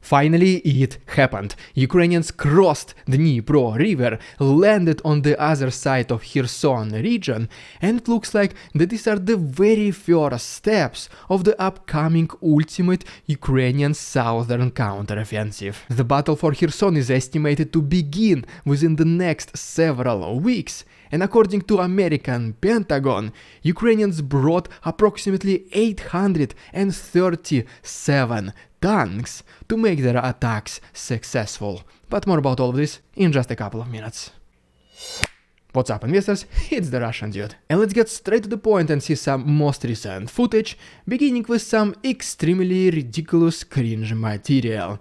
Finally, it happened. Ukrainians crossed the Dnipro river, landed on the other side of Kherson region, and it looks like that these are the very first steps of the upcoming ultimate Ukrainian southern counteroffensive. The battle for Kherson is estimated to begin within the next several weeks, and according to American Pentagon, Ukrainians brought approximately 837 tanks to make their attacks successful. But more about all of this in just a couple of minutes. What's up, investors? It's the Russian dude. And let's get straight to the point and see some most recent footage, beginning with some extremely ridiculous cringe material.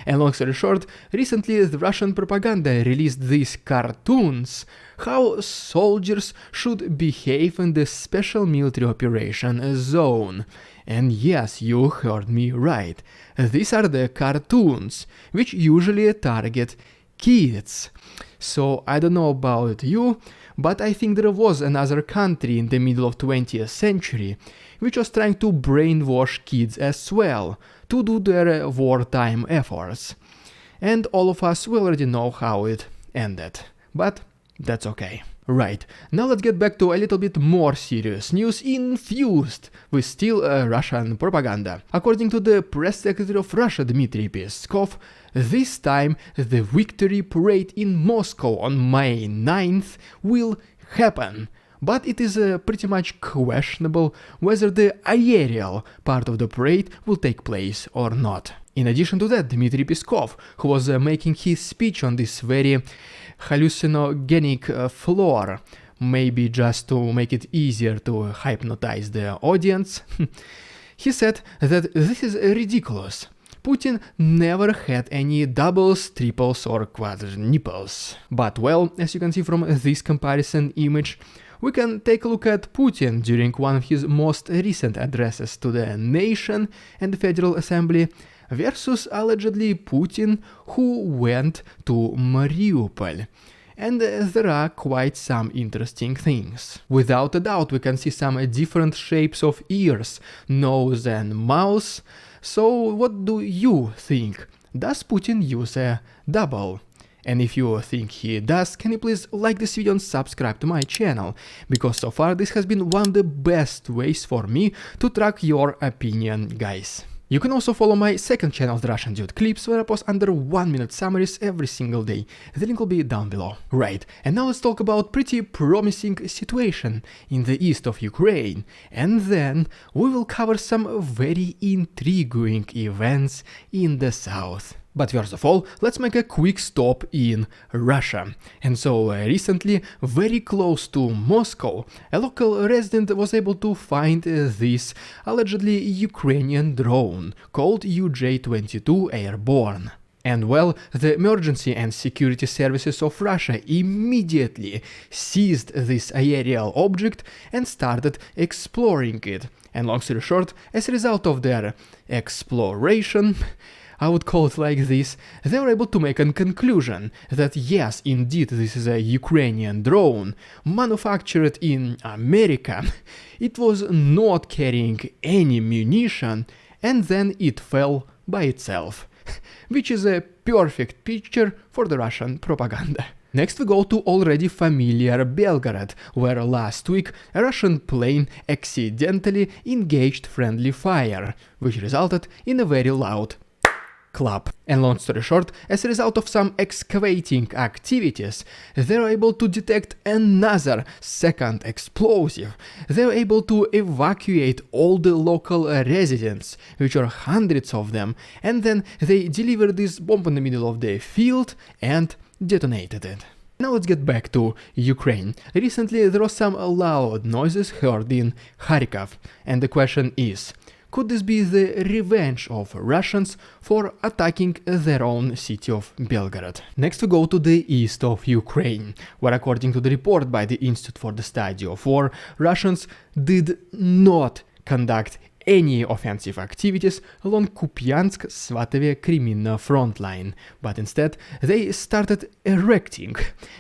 And long story short, recently the Russian propaganda released these cartoons how soldiers should behave in the special military operation zone. And yes, you heard me right. These are the cartoons, which usually target kids. So I don't know about you, but I think there was another country in the middle of 20th century which was trying to brainwash kids as well to do their wartime efforts. And all of us will already know how it ended. But that's okay. Right, now let's get back to a little bit more serious news infused with still Russian propaganda. According to the press secretary of Russia, Dmitry Peskov, this time the victory parade in Moscow on May 9th will happen. But it is pretty much questionable whether the aerial part of the parade will take place or not. In addition to that, Dmitry Peskov, who was making his speech on this very hallucinogenic floor, maybe just to make it easier to hypnotize the audience, he said that this is ridiculous. Putin never had any doubles, triples or quadruples. But well, as you can see from this comparison image, we can take a look at Putin during one of his most recent addresses to the nation and the Federal Assembly versus allegedly Putin who went to Mariupol. And there are quite some interesting things. Without a doubt, we can see some different shapes of ears, nose and mouth. So what do you think? Does Putin use a double? And if you think he does, can you please like this video and subscribe to my channel, because so far this has been one of the best ways for me to track your opinion, guys. You can also follow my second channel, The Russian Dude Clips, where I post under 1-minute summaries every single day. The link will be down below. Right, and now let's talk about pretty promising situation in the east of Ukraine, and then we will cover some very intriguing events in the south. But first of all, let's make a quick stop in Russia. And so recently, very close to Moscow, a local resident was able to find this allegedly Ukrainian drone called UJ-22 Airborne. And well, the emergency and security services of Russia immediately seized this aerial object and started exploring it. And long story short, as a result of their exploration, I would call it like this, they were able to make a conclusion that yes, indeed, this is a Ukrainian drone manufactured in America. It was not carrying any munition, and then it fell by itself, which is a perfect picture for the Russian propaganda. Next we go to already familiar Belgorod, where last week a Russian plane accidentally engaged friendly fire, which resulted in a very loud clap. And long story short, as a result of some excavating activities, they were able to detect another second explosive. They were able to evacuate all the local residents, which are hundreds of them, and then they delivered this bomb in the middle of the field and detonated it. Now let's get back to Ukraine. Recently there was some loud noises heard in Kharkov, and the question is, could this be the revenge of Russians for attacking their own city of Belgorod? Next we go to the east of Ukraine, where according to the report by the Institute for the Study of War, Russians did not conduct any offensive activities along Kupiansk-Svatove-Kreminna front line, but instead they started erecting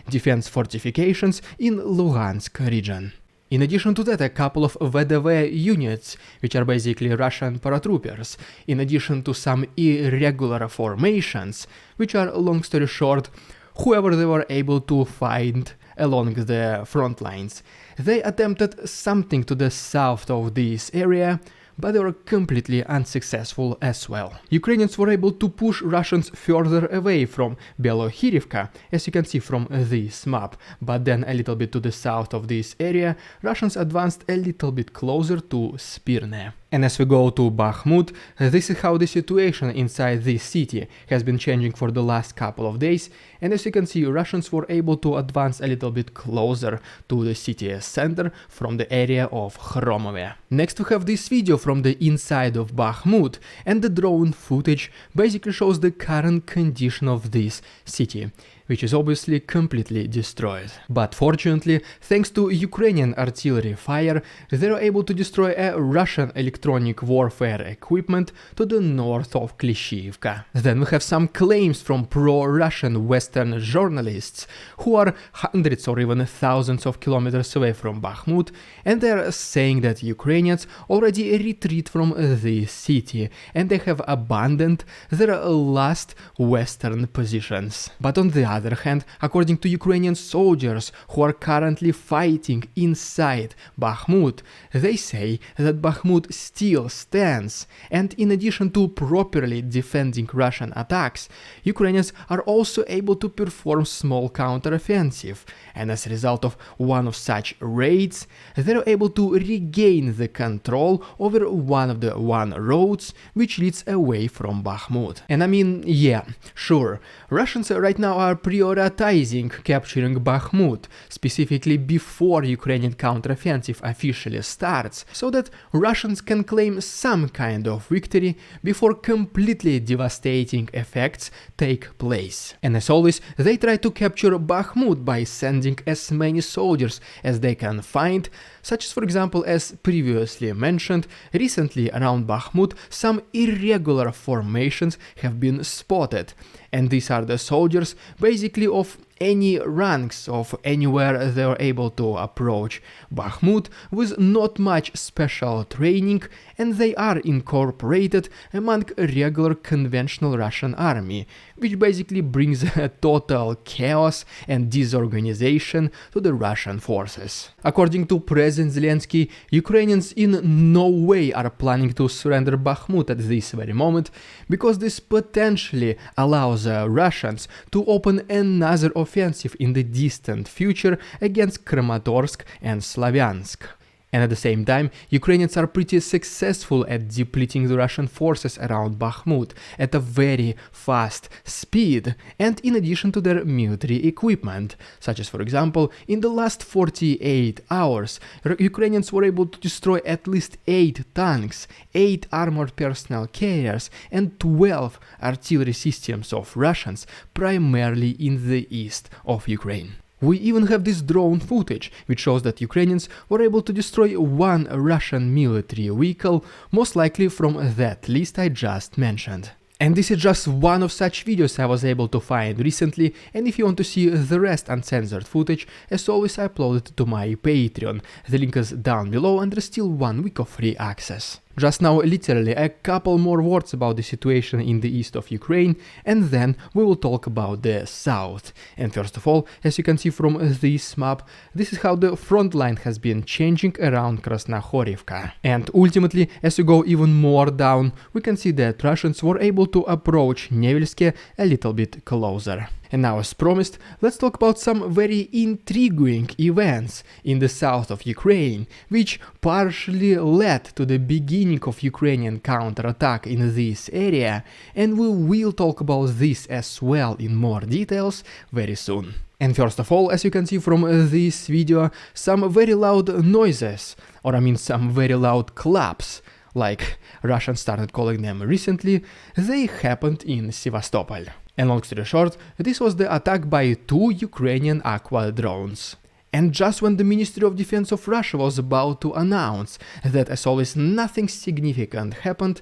defense fortifications in Luhansk region. In addition to that, a couple of VDV units, which are basically Russian paratroopers, in addition to some irregular formations, which are, long story short, whoever they were able to find along the front lines. They attempted something to the south of this area, but they were completely unsuccessful as well. Ukrainians were able to push Russians further away from Belohirivka, as you can see from this map, but then a little bit to the south of this area, Russians advanced a little bit closer to Spirne. And as we go to Bakhmut, this is how the situation inside this city has been changing for the last couple of days, and as you can see, Russians were able to advance a little bit closer to the city center from the area of Khromove. Next we have this video from the inside of Bakhmut, and the drone footage basically shows the current condition of this city, which is obviously completely destroyed. But fortunately, thanks to Ukrainian artillery fire, they were able to destroy a Russian electronic warfare equipment to the north of Klishivka. Then we have some claims from pro-Russian Western journalists who are hundreds or even thousands of kilometers away from Bakhmut, and they're saying that Ukrainians already retreat from this city and they have abandoned their last Western positions. But on the other hand, according to Ukrainian soldiers who are currently fighting inside Bakhmut, they say that Bakhmut still stands, and in addition to properly defending Russian attacks, Ukrainians are also able to perform small counteroffensive, and as a result of one of such raids, they're able to regain the control over one of the roads which leads away from Bakhmut. And I mean, yeah, sure, Russians right now are prioritizing capturing Bakhmut, specifically before Ukrainian counteroffensive officially starts, so that Russians can claim some kind of victory before completely devastating effects take place. And as always, they try to capture Bakhmut by sending as many soldiers as they can find, such as, for example, as previously mentioned, recently around Bakhmut some irregular formations have been spotted, and these are the soldiers basically of any ranks of anywhere they were able to approach Bakhmut with not much special training, and they are incorporated among a regular conventional Russian army, which basically brings a total chaos and disorganization to the Russian forces. According to President Zelensky, Ukrainians in no way are planning to surrender Bakhmut at this very moment, because this potentially allows Russians to open another offensive in the distant future against Kramatorsk and Slavyansk. And at the same time, Ukrainians are pretty successful at depleting the Russian forces around Bakhmut at a very fast speed, and in addition to their military equipment, such as, for example, in the last 48 hours, Ukrainians were able to destroy at least 8 tanks, 8 armored personnel carriers, and 12 artillery systems of Russians, primarily in the east of Ukraine. We even have this drone footage, which shows that Ukrainians were able to destroy one Russian military vehicle, most likely from that list I just mentioned. And this is just one of such videos I was able to find recently, and if you want to see the rest uncensored footage, as always I uploaded to my Patreon. The link is down below and there's still 1 week of free access. Just now, literally a couple more words about the situation in the east of Ukraine, and then we will talk about the south. And first of all, as you can see from this map, this is how the front line has been changing around Krasnohorivka. And ultimately, as you go even more down, we can see that Russians were able to approach Nevelske a little bit closer. And now, as promised, let's talk about some very intriguing events in the south of Ukraine, which partially led to the beginning of Ukrainian counterattack in this area, and we will talk about this as well in more details very soon. And first of all, as you can see from this video, some very loud noises, or I mean some very loud claps, like Russians started calling them recently, they happened in Sevastopol. And long story short, this was the attack by 2 Ukrainian Aqua drones. And just when the Ministry of Defense of Russia was about to announce that, as always, nothing significant happened,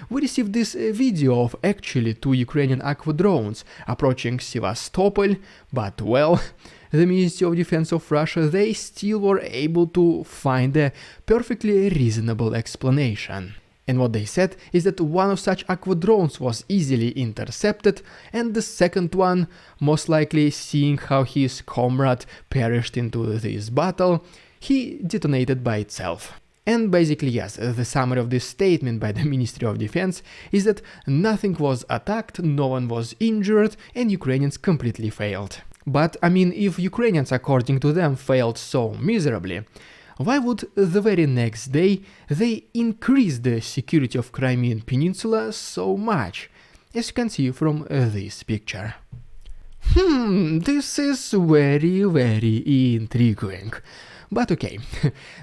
we received this video of actually 2 Ukrainian aqua drones approaching Sevastopol, but well, the Ministry of Defense of Russia, they still were able to find a perfectly reasonable explanation. And what they said is that one of such aqua drones was easily intercepted, and the second one, most likely seeing how his comrade perished into this battle, he detonated by itself. And basically, yes, the summary of this statement by the Ministry of Defense is that nothing was attacked, no one was injured, and Ukrainians completely failed. But I mean, if Ukrainians, according to them, failed so miserably, why would the very next day they increase the security of Crimean Peninsula so much, as you can see from this picture? This is very intriguing. But okay,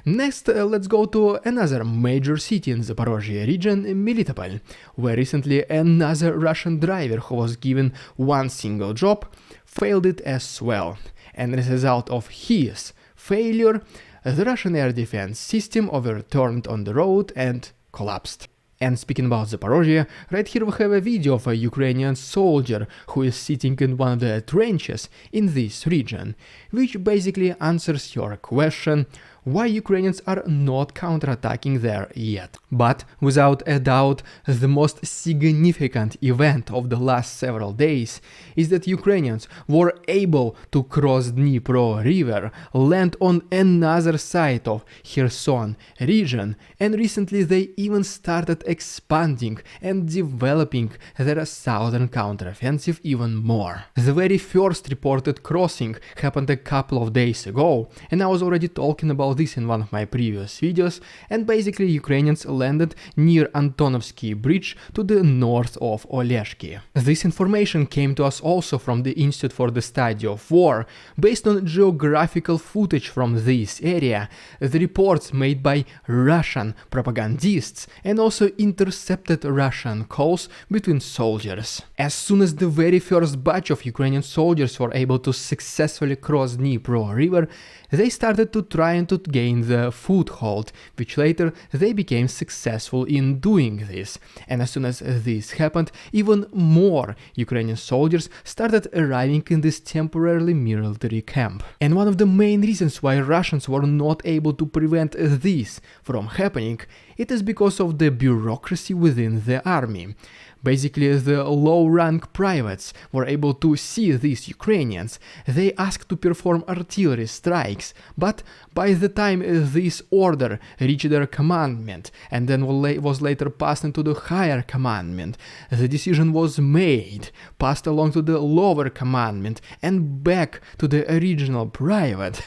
next let's go to another major city in the Zaporozhye region, Melitopol, where recently another Russian driver who was given one single job failed it as well, and as a result of his failure, the Russian air defense system overturned on the road and collapsed. And speaking about Zaporozhye, right here we have a video of a Ukrainian soldier who is sitting in one of the trenches in this region, which basically answers your question why Ukrainians are not counterattacking there yet. But without a doubt, the most significant event of the last several days is that Ukrainians were able to cross Dnipro river, land on another side of Kherson region, and recently they even started expanding and developing their southern counteroffensive even more. The very first reported crossing happened a couple of days ago, and I was already talking about this in one of my previous videos, and basically Ukrainians landed near Antonovsky Bridge to the north of Oleshki. This information came to us also from the Institute for the Study of War. Based on geographical footage from this area, the reports made by Russian propagandists and also intercepted Russian calls between soldiers. As soon as the very first batch of Ukrainian soldiers were able to successfully cross Dnipro river, they started to try and to gain the foothold, which later they became successful in doing this. And as soon as this happened, even more Ukrainian soldiers started arriving in this temporarily military camp. And one of the main reasons why Russians were not able to prevent this from happening, it is because of the bureaucracy within the army. Basically, the low-rank privates were able to see these Ukrainians. They asked to perform artillery strikes, but by the time this order reached their commandment and then was later passed into the higher commandment, the decision was made, passed along to the lower commandment and back to the original private.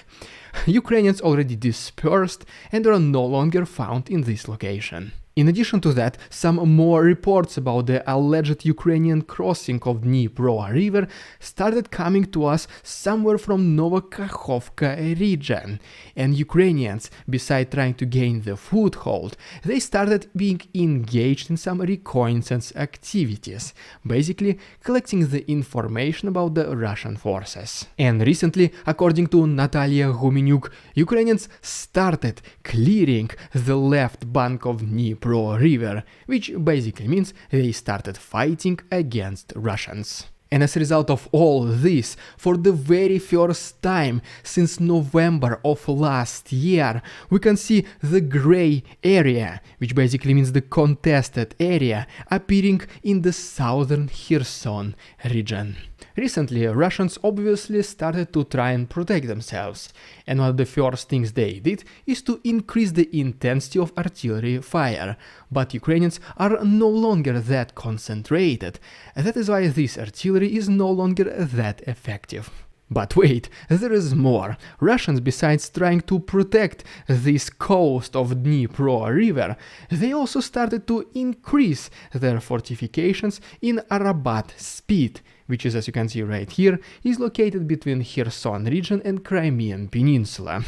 Ukrainians already dispersed and are no longer found in this location. In addition to that, some more reports about the alleged Ukrainian crossing of Dnipro river started coming to us somewhere from Novokakhovka region, and Ukrainians, besides trying to gain the foothold, they started being engaged in some reconnaissance activities, basically collecting the information about the Russian forces. And recently, according to Natalia Gumenyuk, Ukrainians started clearing the left bank of Dnipro river, which basically means they started fighting against Russians. And as a result of all this, for the very first time since November of last year, we can see the gray area, which basically means the contested area, appearing in the southern Kherson region. Recently, Russians obviously started to try and protect themselves, and one of the first things they did is to increase the intensity of artillery fire, but Ukrainians are no longer that concentrated, and that is why this artillery is no longer that effective. But wait, there is more. Russians, besides trying to protect this coast of Dnipro river, they also started to increase their fortifications in Arabat Spit, which is, as you can see right here, is located between Kherson region and Crimean Peninsula,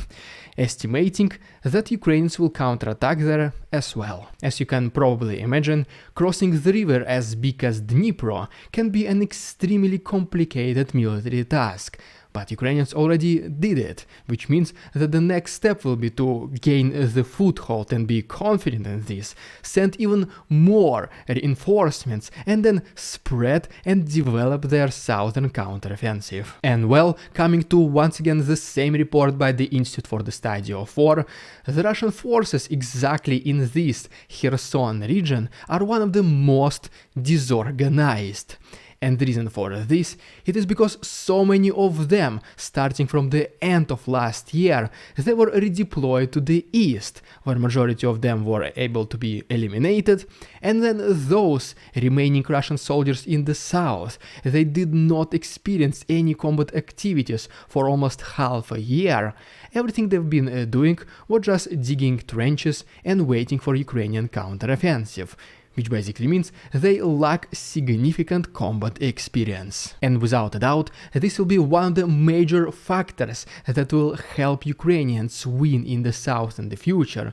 estimating that Ukrainians will counterattack there as well. As you can probably imagine, crossing the river as big as Dnipro can be an extremely complicated military task, But Ukrainians already did it, which means that the next step will be to gain the foothold and be confident in this, send even more reinforcements, and then spread and develop their southern counteroffensive. And well, coming to once again the same report by the Institute for the Study of War, the Russian forces exactly in this Kherson region are one of the most disorganized. And the reason for this, it is because so many of them, starting from the end of last year, they were redeployed to the east, where majority of them were able to be eliminated, and then those remaining Russian soldiers in the south, they did not experience any combat activities for almost half a year. Everything they've been doing was just digging trenches and waiting for Ukrainian counteroffensive, which basically means they lack significant combat experience. And without a doubt, this will be one of the major factors that will help Ukrainians win in the south in the future.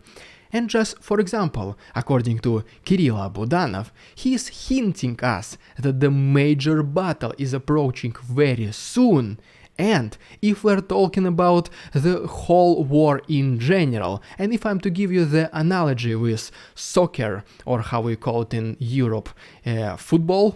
And just for example, according to Kirill Budanov, he is hinting us that the major battle is approaching very soon. And if we're talking about the whole war in general, and if I'm to give you the analogy with soccer, or how we call it in Europe, football,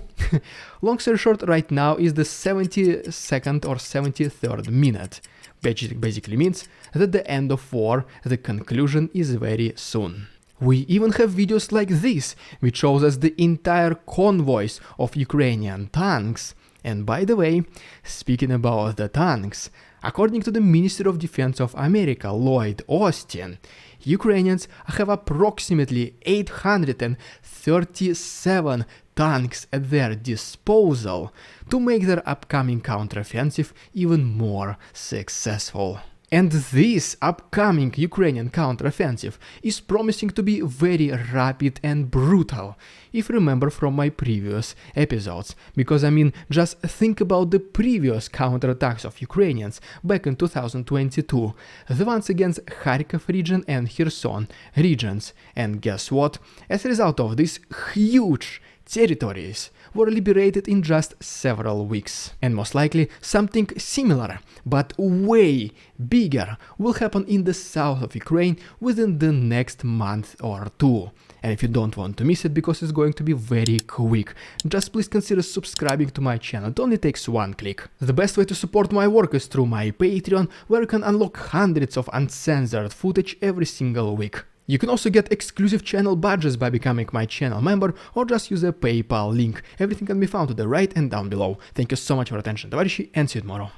long story short, right now is the 72nd or 73rd minute. Basically means that the end of war, the conclusion is very soon. We even have videos like this, which shows us the entire convoys of Ukrainian tanks. And by the way, speaking about the tanks, according to the Ministry of Defense of America, Lloyd Austin, Ukrainians have approximately 837 tanks at their disposal to make their upcoming counteroffensive even more successful. And this upcoming Ukrainian counteroffensive is promising to be very rapid and brutal, if you remember from my previous episodes, because I mean, just think about the previous counterattacks of Ukrainians back in 2022, the ones against Kharkiv region and Kherson regions, and guess what? As a result of these huge territories were liberated in just several weeks. And most likely something similar, but way bigger, will happen in the south of Ukraine within the next month or two. And if you don't want to miss it, because it's going to be very quick, just please consider subscribing to my channel. It only takes one click. The best way to support my work is through my Patreon, where you can unlock hundreds of uncensored footage every single week. You can also get exclusive channel badges by becoming my channel member, or just use a PayPal link. Everything can be found to the right and down below. Thank you so much for your attention, товарищи, and see you tomorrow.